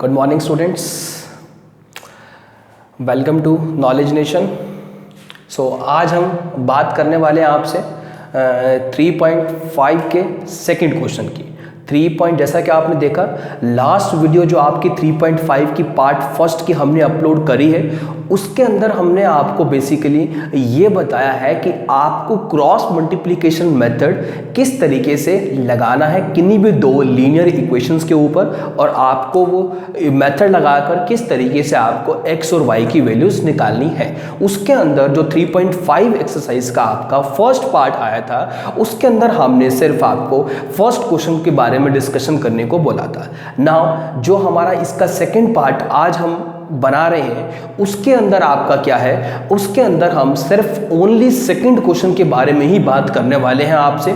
Good morning students, welcome to knowledge nation. So आज हम बात करने वाले हैं आपसे 3.5 के सेकंड क्वेश्चन की। 3 जैसा कि आपने देखा लास्ट वीडियो जो आपकी 3.5 की पार्ट फर्स्ट की हमने अपलोड करी है, उसके अंदर हमने आपको बेसिकली ये बताया है कि आपको क्रॉस मल्टीप्लिकेशन मेथड किस तरीके से लगाना है किन्हीं भी दो लीनियर इक्वेशंस के ऊपर, और आपको वो मेथड लगाकर किस तरीके से आपको x और y की वैल्यूज निकालनी है। उसके अंदर जो 3.5 एक्सरसाइज का आपका फर्स्ट पार्ट आया था, उसके अंदर हमने सिर्फ आपको फर्स्ट क्वेश्चन के बारे में डिस्कशन करने को बोला था। नाउ जो हमारा इसका सेकेंड पार्ट आज हम बना रहे हैं, उसके अंदर आपका क्या है, उसके अंदर हम सिर्फ ओनली सेकंड क्वेश्चन के बारे में ही बात करने वाले हैं आपसे।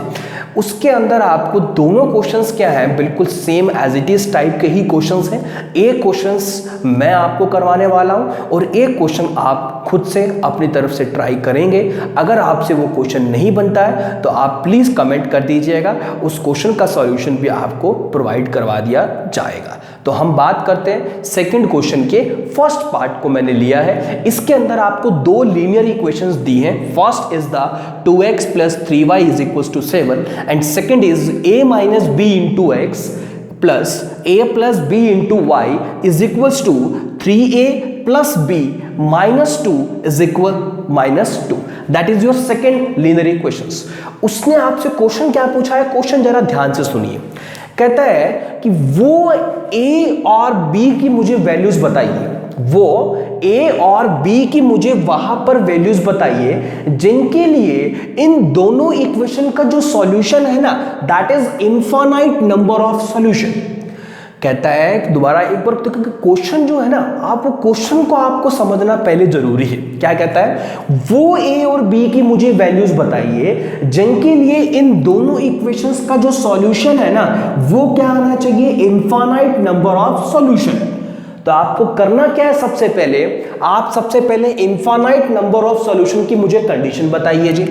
उसके अंदर आपको दोनों क्वेश्चंस क्या है, बिल्कुल same as it is type के ही क्वेश्चंस हैं। एक क्वेश्चंस मैं आपको करवाने वाला हूं और एक क्वेश्चन आप खुद से अपनी तरफ से ट्राई करेंगे। अगर आपसे वो क्वेश्चन नहीं बनता है तो आप प्लीज कमेंट कर दीजिएगा, उस क्वेश्चन का सॉल्यूशन भी आपको प्रोवाइड करवा दिया जाएगा। तो हम बात करते हैं सेकंड क्वेश्चन के फर्स्ट पार्ट को मैंने लिया है। इसके अंदर आपको दो लीनियर इक्वेशंस दी हैं। First is the 2x + 3y = 7 and second is a - b * x plus a + b * y = 3a + b - 2 = -2। That is your second linear equations. उसने आपसे क्वेश्चन क्या पूछा है, क्वेश्चन जरा ध्यान से सुनिए। कहता है कि वो a और b की मुझे वैल्यूज बताइए, वो a और b की मुझे वहां पर वैल्यूज बताइए जिनके लिए इन दोनों इक्वेशन का जो सॉल्यूशन है ना, that is infinite number of solution. कहता है दोबारा एक बार, क्वेश्चन जो है ना, आप वो क्वेश्चन को आपको समझना पहले जरूरी है। क्या कहता है, वो a और b की मुझे वैल्यूज बताइए जिनके लिए इन दोनों इक्वेशंस का जो सॉल्यूशन है ना, वो क्या आना चाहिए, इनफाइनाइट नंबर ऑफ सॉल्यूशन। तो आपको करना क्या है, सबसे पहले आप सबसे पहले इनफाइनाइट नंबर ऑफ सॉल्यूशन की मुझे कंडीशन बताइए जी।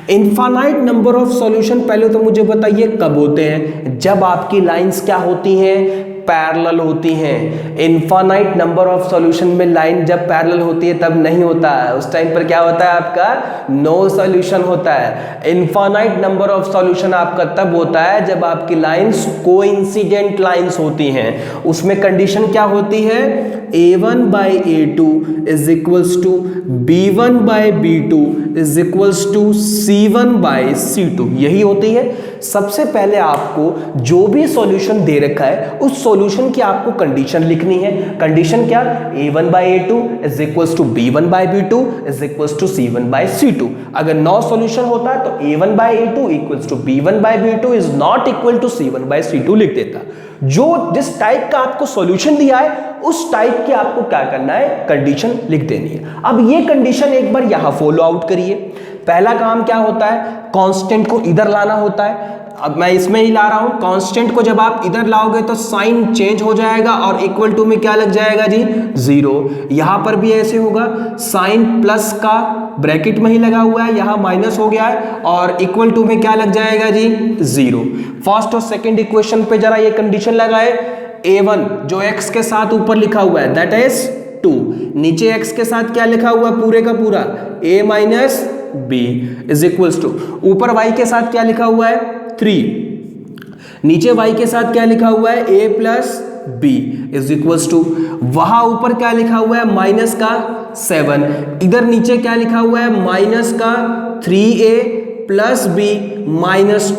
इनफाइनाइट नंबर ऑफ सॉल्यूशन पहले तो मुझे बताइए कब होते हैं, जब आपकी लाइंस क्या होती हैं, पैरेलल होती हैं। इनफाइनाइट नंबर ऑफ सॉल्यूशन में लाइन जब पैरेलल होती है तब नहीं होता है, उस टाइम पर क्या होता है, आपका नो सॉल्यूशन होता है। इनफाइनाइट नंबर ऑफ सॉल्यूशन आपका तब होता है जब आपकी लाइंस कोइंसिडेंट लाइंस होती हैं। उसमें कंडीशन क्या होती है, a1/a2 = b1/b2 = c1/c2, यही होती है। सबसे पहले आपको जो भी सॉल्यूशन दे रखा है उस सॉल्यूशन की आपको कंडीशन लिखनी है। कंडीशन क्या, a1/a2 = b1/b2 = c1/c2। अगर नो सॉल्यूशन होता है तो a1/a2 = b1/b2 is not equal to c1/c2 लिख देता। जो जिस टाइप का आपको सॉल्यूशन दिया है उस टाइप की आपको क्या करना है, कंडीशन लिख देनी है। अब ये कंडीशन एक बार यहां फॉलो आउट करिए। पहला काम क्या होता है, कांस्टेंट को इधर लाना होता है। अब मैं इसमें ही ला रहा हूं, कांस्टेंट को जब आप इधर लाओगे तो साइन चेंज हो जाएगा और इक्वल टू में क्या लग जाएगा जी, 0। यहां पर भी ऐसे होगा, साइन प्लस का ब्रैकेट में ही लगा हुआ है, यहां माइनस हो गया है और इक्वल टू में क्या लग जाएगा जी, 0। फर्स्ट और सेकंड इक्वेशन पे जरा ये कंडीशन लगाए, a1 जो x के साथ ऊपर लिखा हुआ है दैट इज 2, नीचे x के साथ क्या लिखा हुआ पूरे का पूरा a - b = ऊपर y के साथ क्या लिखा हुआ है 3, नीचे y के साथ क्या लिखा हुआ है a + b = वहां ऊपर क्या लिखा हुआ है माइनस का 7, इधर नीचे क्या लिखा हुआ है माइनस का 3a + b -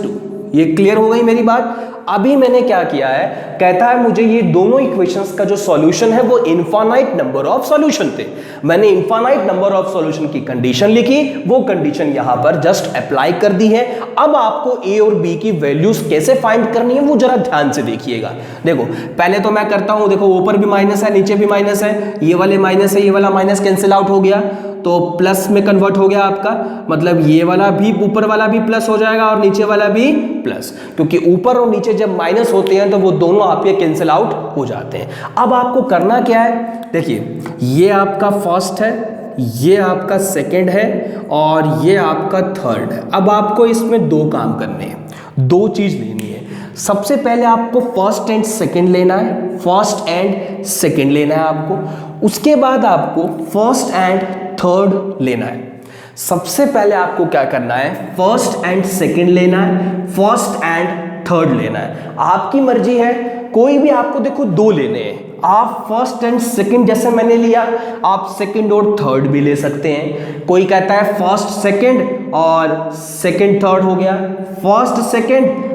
2। ये क्लियर हो गई मेरी बात। अभी मैंने क्या किया है, कहता है मुझे ये दोनों इक्वेशंस का जो सॉल्यूशन है वो इनफाइनाइट नंबर ऑफ सॉल्यूशन थे। मैंने इनफाइनाइट नंबर ऑफ सॉल्यूशन की कंडीशन लिखी, वो कंडीशन यहां पर जस्ट अप्लाई कर दी है। अब आपको a और b की वैल्यूज कैसे फाइंड करनी है वो जरा ध्यान से देखिएगा। देखो पहले तो मैं करता हूं, देखो ऊपर भी माइनस है नीचे भी माइनस है, ये वाले माइनस है ये वाला माइनस कैंसिल आउट हो गया तो प्लस में कन्वर्ट हो गया आपका, मतलब ये वाला भी ऊपर वाला भी प्लस हो जाएगा और नीचे वाला भी प्लस, क्योंकि ऊपर और नीचे जब माइनस होते हैं तो वो दोनों आपके कैंसिल आउट हो जाते हैं। अब आपको करना क्या है, देखिए ये आपका फर्स्ट है, ये आपका सेकंड है और ये आपका थर्ड है। अब आपको इसमें दो काम करने हैं, दो चीज लेनी है। सबसे पहले आपको फर्स्ट एंड सेकंड लेना है, फर्स्ट एंड सेकंड लेना है आपको। उसके बाद आपको फर्स्ट एंड थर्ड लेना है। सबसे पहले आपको क्या करना है, फर्स्ट एंड सेकंड लेना है, फर्स्ट एंड थर्ड लेना है। आपकी मर्जी है, कोई भी आपको देखो दो लेने हैं, आप फर्स्ट एंड सेकंड जैसे मैंने लिया, आप सेकंड और थर्ड भी ले सकते हैं। कोई कहता है फर्स्ट सेकंड और सेकंड थर्ड हो गया, फर्स्ट सेकंड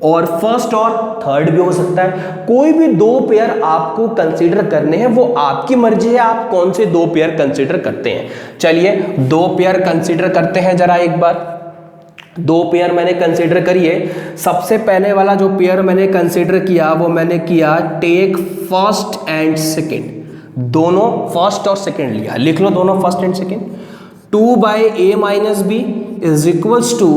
और फर्स्ट और थर्ड भी हो सकता है। कोई भी दो पेयर आपको कंसीडर करने हैं, वो आपकी मर्जी है, आप कौन से दो पेयर कंसीडर करते हैं। चलिए दो पेयर कंसीडर करते हैं जरा एक बार। दो पेयर मैंने कंसीडर करिए। सबसे पहले वाला जो पेयर मैंने कंसीडर किया वो मैंने किया टेक फर्स्ट एंड सेकंड। दोनों फर्स्ट और सेकंड लिया, लिख लो दोनों first and second. 2 by A minus B is equals to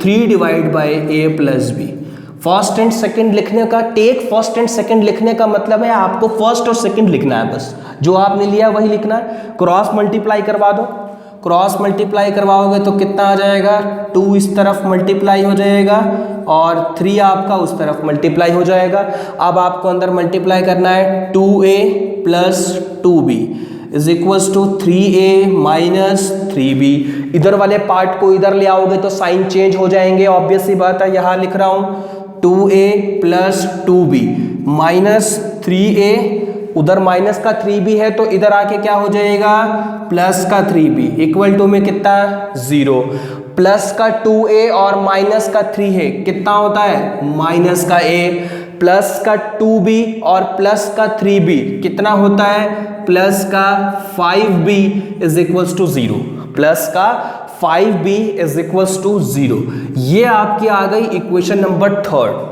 3 divide by A plus B. First and second लिखने का, टेक फर्स्ट एंड सेकंड लिखने का मतलब है आपको फर्स्ट और सेकंड लिखना है, बस जो आपने लिया वही लिखना है। क्रॉस मल्टीप्लाई करवा दो, क्रॉस मल्टीप्लाई करवाओगे तो कितना आ जाएगा, 2 इस तरफ मल्टीप्लाई हो जाएगा और 3 आपका उस तरफ मल्टीप्लाई हो जाएगा। अब आपको अंदर मल्टीप्लाई करना है, 2a plus 2b is equals to 3a minus 3b। इधर वाले पार्ट को इधर ले आओगे तो साइन चेंज हो जाएंगे, ऑब्वियस सी बात है। यहाँ लिख रहा हूँ 2a plus 2b minus 3a, उधर माइनस का 3b है तो इधर आके क्या हो जाएगा, प्लस का 3b इक्वल टू में कितना, 0। प्लस का 2a और माइनस का 3 है, कितना होता है, माइनस का a। प्लस का 2b और प्लस का 3b कितना होता है, प्लस का 5b is equals to 0। Plus का 5b इज इक्वल्स टू 0। ये आपकी आ गई इक्वेशन नंबर थर्ड।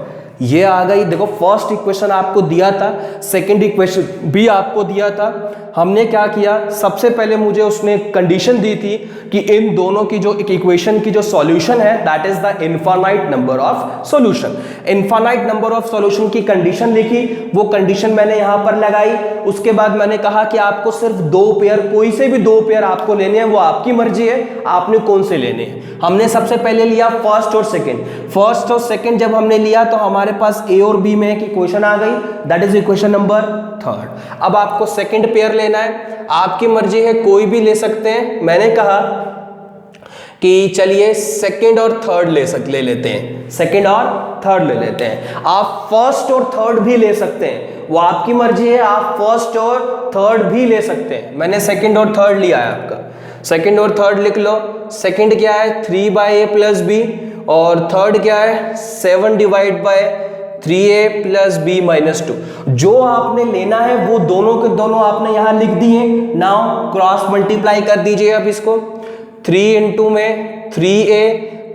ये आ गई, देखो फर्स्ट इक्वेशन आपको दिया था, सेकंड इक्वेशन भी आपको दिया था। हमने क्या किया, सबसे पहले मुझे उसने कंडीशन दी थी कि इन दोनों की जो इक्वेशन की जो सॉल्यूशन है that is the infinite number of solution. Infinite number of solution की कंडीशन लिखी, वो कंडीशन मैंने यहां पर लगाई। उसके बाद मैंने कहा कि आपको सिर्फ दो पेयर, कोई से भी दो पेयर आपको लेने हैं, वो आपकी मर्जी है, आपने कौन से लेने हैं। हमने सबसे पहले लिया फर्स्ट और सेकंड। फर्स्ट और सेकंड जब हमने लिया तो हमारे पास ए और बी में एक इक्वेशन आ गई, that is equation number third. अब आपको सेकंड पेयर लेना है, आपकी मर्जी है, कोई भी ले सकते हैं। मैंने कहा कि चलिए सेकंड और थर्ड ले लेते हैं, सेकंड और थर्ड ले लेते हैं। आप फर्स्ट और थर्ड भी ले सकते हैं, वो आपकी मर्जी है, आप फर्स्ट और थर्ड भी ले सकते हैं। मैंने सेकंड और थर्ड लिया है आपका, सेकंड और थर्ड लिख लो। सेकंड क्या है, 3 बाई ए प्लस बी, और थर्ड क्या है, 7 divide by 3a plus B minus 2। जो आपने लेना है वो दोनों के दोनों आपने यहां लिख दिए। नाउ क्रॉस मल्टीप्लाई कर दीजिए। अब इसको 3 इंटू में 3a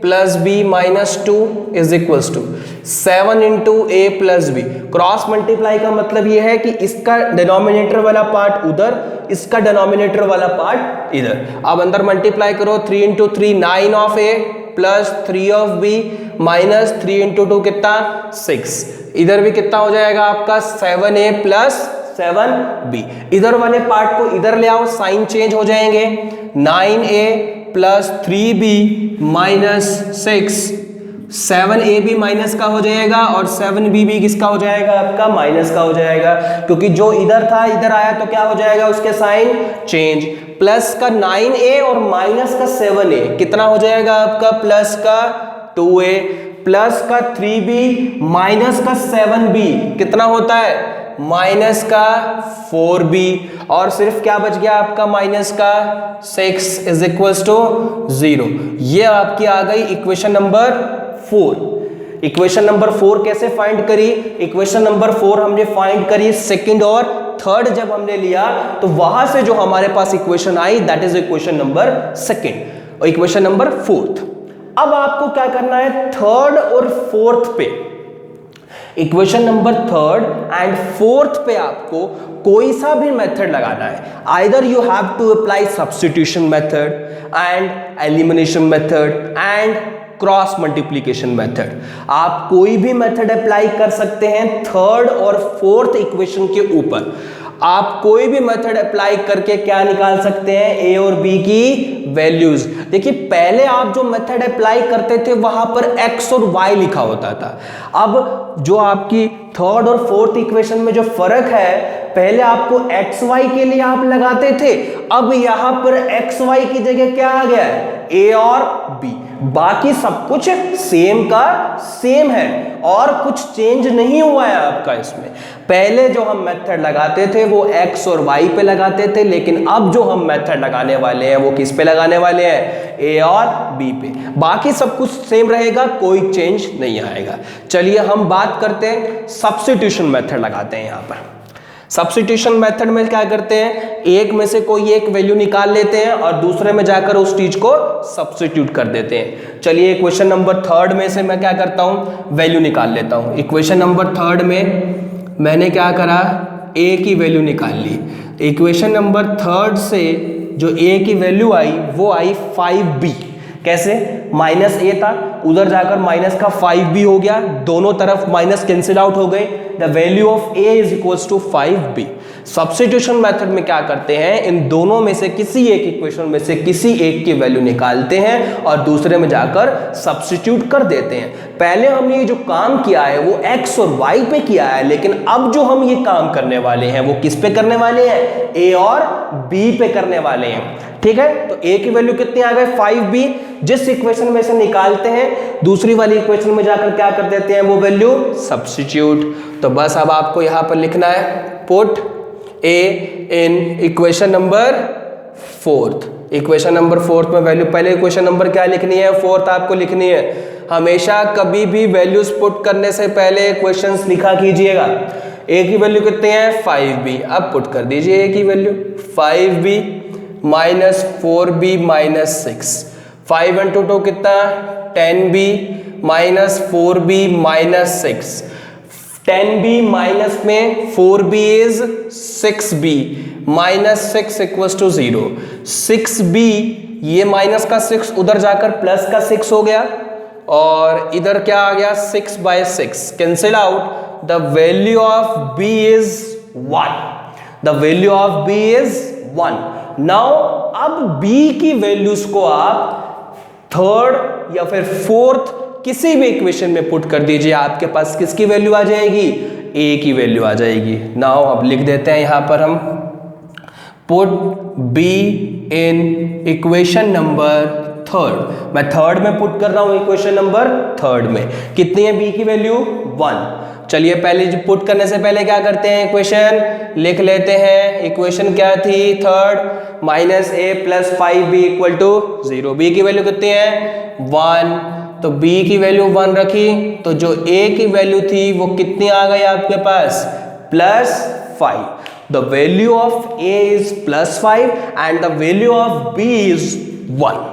plus B minus 2 is equals to 7 into A plus B. Cross multiply का मतलब यह है कि इसका डिनोमिनेटर वाला पार्ट उधर, इसका डिनोमिनेटर वाला पार्ट इधर। अब अंदर मल्टीप्लाई करो, 3 into 3 9 of A plus 3 of B minus 3 into 2 कितना, 6। इधर भी कितना हो जाएगा आपका, 7a प्लस 7b। इधर वाले पार्ट को इधर ले आओ, साइन चेंज हो जाएंगे। 9a plus 3b minus 6, 7ab minus का हो जाएगा और 7b भी किसका हो जाएगा, आपका माइनस का हो जाएगा, क्योंकि जो इधर था इधर आया तो क्या हो जाएगा, उसके साइन चेंज। प्लस का 9a और माइनस का 7a कितना हो जाएगा आपका, प्लस का 2a, प्लस का 3b माइनस का 7b कितना होता है, माइनस का 4b, और सिर्फ क्या बच गया आपका, माइनस का 6 इज इक्वल्स टू 0। ये आपकी आ गई इक्वेशन नंबर 4। इक्वेशन नंबर 4 कैसे फाइंड करी, इक्वेशन नंबर 4 हमने फाइंड करी सेकंड और थर्ड जब हमने लिया तो वहां से जो हमारे पास इक्वेशन आई that is equation number second और इक्वेशन नंबर 4। अब आपको क्या करना है, थर्ड और फोर्थ पे, equation number third and fourth पे आपको कोई सा भी मेथड लगाना है। Either you have to apply substitution method and elimination method and cross multiplication method. आप कोई भी मेथड अप्लाई कर सकते हैं थर्ड और फोर्थ इक्वेशन के ऊपर। आप कोई भी मेथड अप्लाई करके क्या निकाल सकते हैं, ए और बी की वैल्यूज। देखिए पहले आप जो मेथड अप्लाई करते थे वहां पर x और y लिखा होता था। अब जो आपकी थर्ड और फोर्थ इक्वेशन में जो फर्क है, पहले आपको एक्स वाई के लिए आप लगाते थे, अब यहां पर एक्स वाई की जगह क्या आ गया है, ए और बी। बाकी सब कुछ सेम का सेम है और कुछ चेंज नहीं हुआ है आपका इसमें। पहले जो हम मेथड लगाते थे वो एक्स और वाई पे लगाते थे, लेकिन अब जो हम मेथड लगाने वाले हैं वो किस पे लगाने वाले हैं, ए और बी पे। बाकी सब कुछ सेम रहेगा, कोई चेंज नहीं आएगा। चलिए हम बात करते हैं सब्स्टिट्यूशन मेथड लगाते हैं। यहां पर सब्स्टिट्यूशन मेथड में क्या करते हैं, एक में से कोई एक वैल्यू निकाल लेते हैं और दूसरे में जाकर उस चीज को सब्स्टिट्यूट कर देते हैं। चलिए इक्वेशन नंबर थर्ड में से मैं क्या करता हूं, वैल्यू निकाल लेता हूं। इक्वेशन नंबर थर्ड में मैंने क्या करा, ए की वैल्यू निकाल ली। इक्वेशन नंबर थर्ड से जो ए की वैल्यू आई वो आई 5b। कैसे, माइनस ए था, उधर जाकर माइनस का 5b हो गया, दोनों तरफ माइनस कैंसिल आउट हो गए। The value of A is equals to 5b। Substitution method में क्या करते हैं, इन दोनों में से किसी एक इक्वेशन में से किसी एक की वैल्यू निकालते हैं और दूसरे में जाकर सब्स्टिट्यूट कर देते हैं। पहले हमने ये जो काम किया है वो x और y पे किया है, लेकिन अब जो हम ये काम करने वाले हैं वो किस पे करने वाले हैं, a और b पे करने वाले हैं। ठीक है, तो a की वैल्यू कितनी आ गई, 5b। जिस इक्वेशन में से निकालते हैं दूसरी वाली इक्वेशन में जाकर क्या कर देते हैं, वो वैल्यू सब्स्टिट्यूट। तो बस अब आपको यहां पर लिखना है, put a in equation number fourth. Equation number fourth में वैल्यू, पहले इक्वेशन नंबर क्या लिखनी है, फोर्थ आपको लिखनी है। हमेशा कभी भी वैल्यूज पुट करने से पहले इक्वेशंस लिखा कीजिएगा। a की वैल्यू कितनी है, 5b। अब पुट कर दीजिए a की value, 5b minus 4b minus 6। 5 into 2 कितना, 10b minus 4b minus 6। 10b minus में 4b is 6b minus 6 equals to 0। 6b, ये माइनस का 6 उधर जाकर प्लस का 6 हो गया और इधर क्या आ गया, 6/6 cancel out. The value of b is 1। The value of b is 1। Now अब b की वैल्यूज को आप थर्ड या फिर फोर्थ किसी भी इक्वेशन में पुट कर दीजिए, आपके पास किसकी वैल्यू आ जाएगी, a की वैल्यू आ जाएगी। नाउ अब लिख देते हैं यहां पर हम, put b in equation number third. मैं थर्ड में पुट कर रहा हूं, इक्वेशन नंबर थर्ड में कितनी है b की वैल्यू, 1। चलिए पहले पुट करने से पहले क्या करते हैं, इक्वेशन लिख लेते हैं। इक्वेशन क्या थी, third, minus a plus 5b equal to 0। b की वैल्यू कितनी है, 1। तो b की वैल्यू 1 रखी, तो जो a की वैल्यू थी वो कितनी आ गई आपके पास, plus 5। The value of a is plus 5 and the value of b is 1।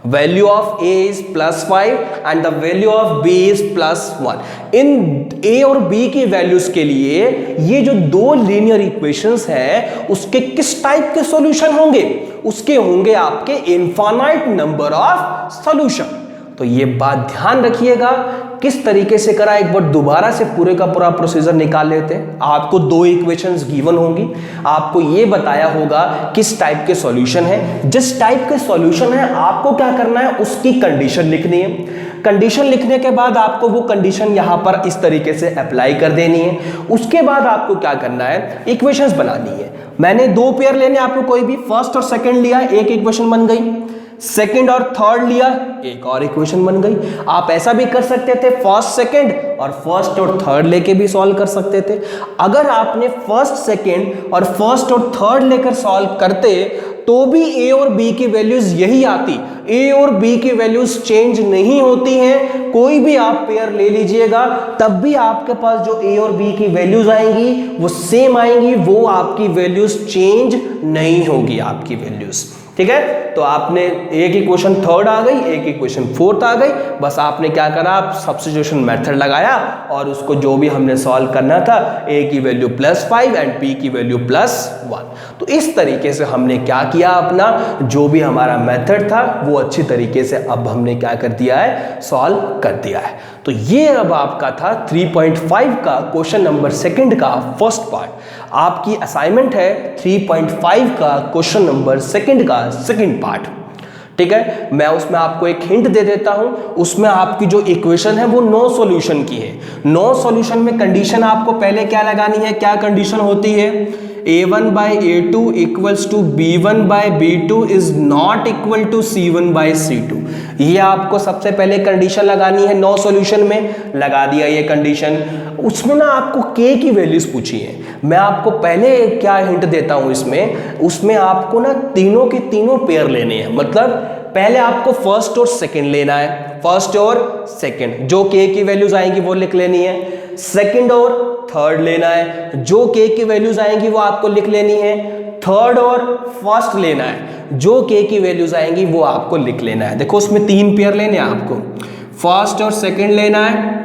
Value of a is plus 5 and the value of b is plus 1। इन a और b की वैल्यूज के लिए ये जो दो लीनियर इक्वेशंस हैं उसके किस टाइप के सॉल्यूशन होंगे, उसके होंगे आपके इनफाइनाइट नंबर ऑफ सॉल्यूशन। तो ये बात ध्यान रखिएगा, किस तरीके से करा, एक बार दोबारा से पूरे का पूरा प्रोसीजर निकाल लेते हैं। आपको दो इक्वेशंस गिवन होंगी, आपको ये बताया होगा किस टाइप के सॉल्यूशन है। जिस टाइप के सॉल्यूशन है आपको क्या करना है, उसकी कंडीशन लिखनी है। कंडीशन लिखने के बाद आपको वो कंडीशन यहां पर इस तरीके से अप्लाई कर देनी है। उसके बाद आपको क्या करना है, इक्वेशंस बनानी है। मैंने दो पेयर लेने आपको, कोई भी फर्स्ट और सेकंड लिया, एक इक्वेशन बन गई। सेकंड और थर्ड लिया, एक और इक्वेशन बन गई। आप ऐसा भी कर सकते थे, फर्स्ट सेकंड और फर्स्ट और थर्ड लेके भी सॉल्व कर सकते थे। अगर आपने फर्स्ट सेकंड और फर्स्ट और थर्ड लेकर सॉल्व करते तो भी a और b की वैल्यूज यही आती। a और b की वैल्यूज चेंज नहीं होती हैं। कोई भी आप पेयर ले लीजिएगा तब भी आपके पास जो a और b की वैल्यूज आएंगी वो सेम आएंगी, वो आपकी वैल्यूज चेंज नहीं होगी आपकी वैल्यूज। ठीक है, तो आपने एक इक्वेशन थर्ड आ गई, एक इक्वेशन फोर्थ आ गई, बस आपने क्या करा, आप सब्स्टिट्यूशन मेथड लगाया और उसको जो भी हमने सॉल्व करना था, a की वैल्यू प्लस 5 एंड b की वैल्यू प्लस 1। तो इस तरीके से हमने क्या किया, अपना जो भी हमारा मेथड था वो अच्छी तरीके से अब हमने क्या कर दिया है, सॉल्व कर दिया है। तो ये अब आपका था 3.5 का क्वेश्चन नंबर सेकंड का फर्स्ट पार्ट। आपकी असाइनमेंट है 3.5 का क्वेश्चन नंबर सेकंड का सेकंड पार्ट। ठीक है, मैं उसमें आपको एक हिंट दे देता हूं, उसमें आपकी जो इक्वेशन है वो नो सॉल्यूशन की है। नो सॉल्यूशन में कंडीशन आपको पहले क्या लगानी है, क्या कंडीशन होती है, a1 by a2 equals to b1 by b2 is not equal to c1 by c2। ये आपको सबसे पहले कंडीशन लगानी है, नो सॉल्यूशन में लगा दिया ये कंडीशन। उसमें ना आपको k की वैल्यूज पूछी है, मैं आपको पहले क्या हिंट देता हूं इसमें, उसमें आपको ना तीनों के तीनों पेयर लेने हैं, मतलब पहले आपको फर्स्ट और सेकंड लेना है, फर्स्ट और सेकंड, जो k की वैल्यूज आएंगी वो लिख लेनी है। सेकंड और थर्ड लेना है, जो k की वैल्यूज आएंगी वो आपको लिख लेनी है। थर्ड और फर्स्ट लेना है, जो k की वैल्यूज आएंगी वो आपको लिख लेना है। देखो उसमें तीन पेयर लेने हैं आपको, फर्स्ट और सेकंड लेना है,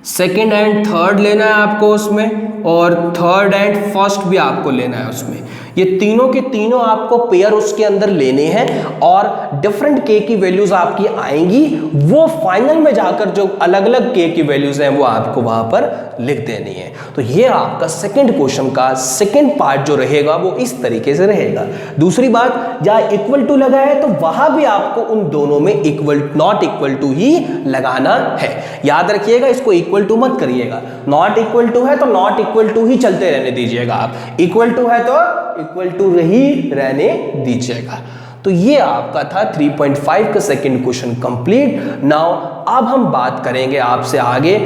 सेकंड एंड थर्ड लेना है आपको उसमें, और थर्ड एंड फर्स्ट भी आपको लेना है उसमें। ये तीनों के तीनों आपको पेयर उसके अंदर लेने हैं और डिफरेंट k की वैल्यूज आपकी आएंगी, वो फाइनल में जाकर जो अलग अलग k की वैल्यूज हैं वो आपको वहां पर लिख देनी है। तो ये आपका सेकंड क्वेश्चन का सेकंड पार्ट जो रहेगा वो इस तरीके से रहेगा। दूसरी बात, जहां इक्वल टू लगा है तो वहां भी आपको उन दोनों में इक्वल नॉट इक्वल टू ही लगाना है। याद रखिएगा, इसको इक्वल टू मत करिएगा, नॉट इक्वल टू है तो नॉट इक्वल टू ही चलते रहने दीजिएगा आप, इक्वल टू है तो इक्वल टू ही रहने दीजिएगा। तो ये आपका था 3.5 का सेकंड क्वेश्चन कंप्लीट। नाउ अब हम बात करेंगे आपसे आगे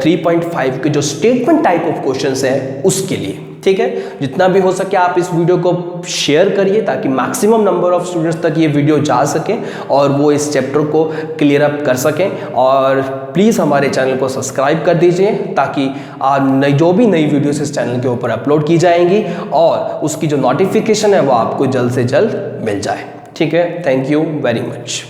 3.5 के जो स्टेटमेंट टाइप ऑफ क्वेश्चंस है उसके लिए। ठीक है, जितना भी हो सके आप इस वीडियो को शेयर करिए ताकि मैक्सिमम नंबर ऑफ स्टूडेंट्स तक ये वीडियो जा सके और वो इस चैप्टर को क्लियर अप कर सकें। और प्लीज़ हमारे चैनल को सब्सक्राइब कर दीजिए ताकि जो भी नई वीडियोस इस चैनल के ऊपर अपलोड की जाएंगी और उसकी जो नोटिफिकेशन है वो आपको जल्द से जल्द मिल जाए। ठीक है, थैंक यू वेरी मच।